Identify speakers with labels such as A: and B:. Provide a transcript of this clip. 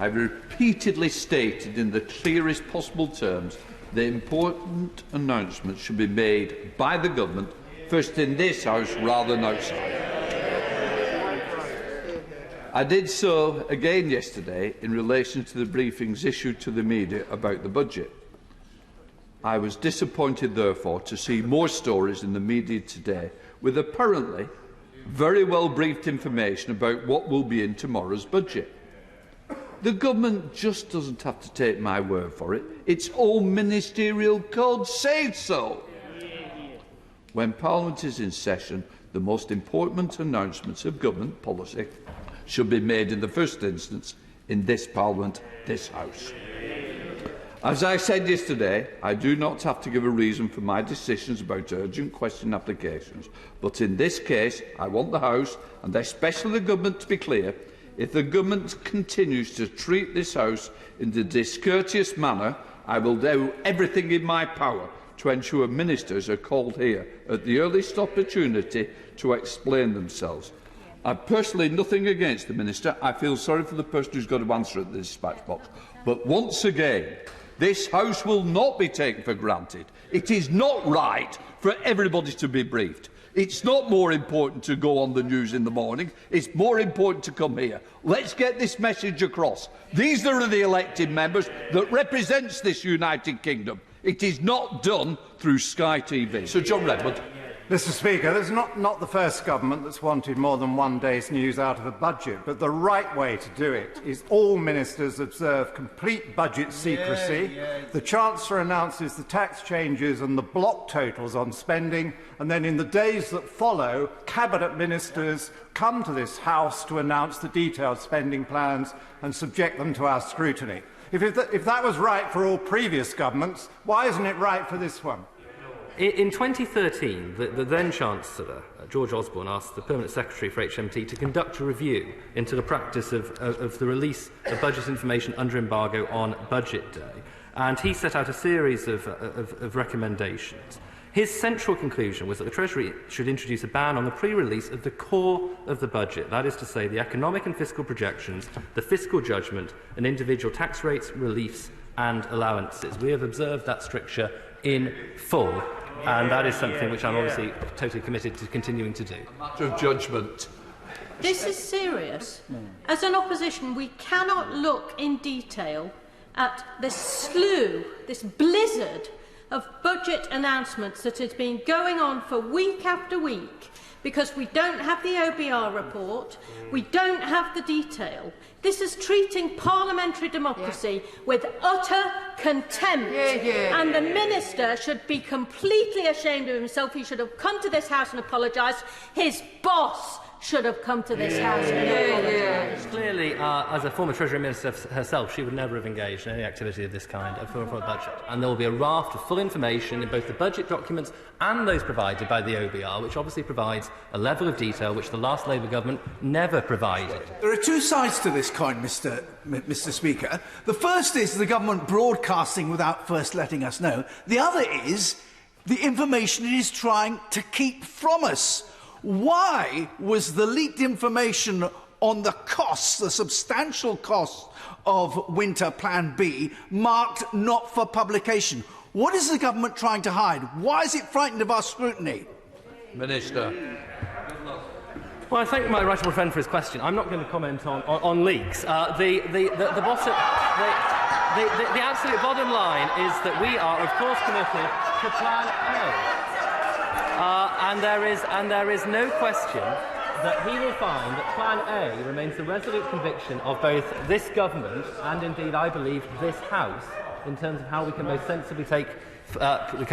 A: I have repeatedly stated in the clearest possible terms that important announcements should be made by the Government, first in this House rather than outside. I did so again yesterday in relation to the briefings issued to the media about the budget. I was disappointed, therefore, to see more stories in the media today with apparently very well briefed information about what will be in tomorrow's budget. The Government just doesn't have to take my word for it. Its own ministerial code says so. When Parliament is in session, the most important announcements of government policy should be made in the first instance in this Parliament, this House. As I said yesterday, I do not have to give a reason for my decisions about urgent question applications, but in this case I want the House, and especially the Government, to be clear. If the Government continues to treat this House in a discourteous manner, I will do everything in my power to ensure ministers are called here at the earliest opportunity to explain themselves. I have personally nothing against the Minister. I feel sorry for the person who has got to answer at the dispatch box. But once again, this House will not be taken for granted. It is not right for everybody to be briefed. It's not more important to go on the news in the morning. It's more important to come here. Let's get this message across. These are the elected members that represents this United Kingdom. It is not done through Sky TV. Sir John Redmond.
B: Mr. Speaker, this is not the first government that's wanted more than one day's news out of a budget, but the right way to do it is all ministers observe complete budget secrecy. The Chancellor announces the tax changes and the block totals on spending, and then in the days that follow, Cabinet ministers come to this House to announce the detailed spending plans and subject them to our scrutiny. If that was right for all previous governments, why isn't it right for this one?
C: In 2013, the then-Chancellor, George Osborne, asked the Permanent Secretary for HMT to conduct a review into the practice of the release of budget information under embargo on Budget Day, and he set out a series of recommendations. His central conclusion was that the Treasury should introduce a ban on the pre-release of the core of the budget, that is to say, the economic and fiscal projections, the fiscal judgment, and individual tax rates, reliefs and allowances. We have observed that stricture in full. And that is something which I'm obviously totally committed to continuing to do.
A: A matter of judgment.
D: This is serious. As an opposition, we cannot look in detail at this slew, this blizzard of budget announcements that has been going on for week after week because we don't have the OBR report, we don't have the detail. This is treating parliamentary democracy with utter contempt. And the Minister should be completely ashamed of himself. He should have come to this House and apologised. His boss should have come to this House and apologised.
C: Clearly, as a former Treasury Minister herself, she would never have engaged in any activity of this kind for a budget. And there will be a raft of full information in both the budget documents and those provided by the OBR, which obviously provides a level of detail which the last Labour government never provided.
E: There are two sides to this coin, Mr. Speaker. The first is the government broadcasting without first letting us know. The other is the information it is trying to keep from us. Why was the leaked information on the costs, the substantial costs of Winter Plan B, marked not for publication? What is the government trying to hide? Why is it frightened of our scrutiny?
A: Minister.
C: Well, I thank my right honourable friend for his question. I'm not going to comment on leaks. The absolute bottom line is that we are, of course, committed to Plan A. And there is no question that he will find that Plan A remains the resolute conviction of both this government and indeed, I believe, this House in terms of how we can most sensibly take the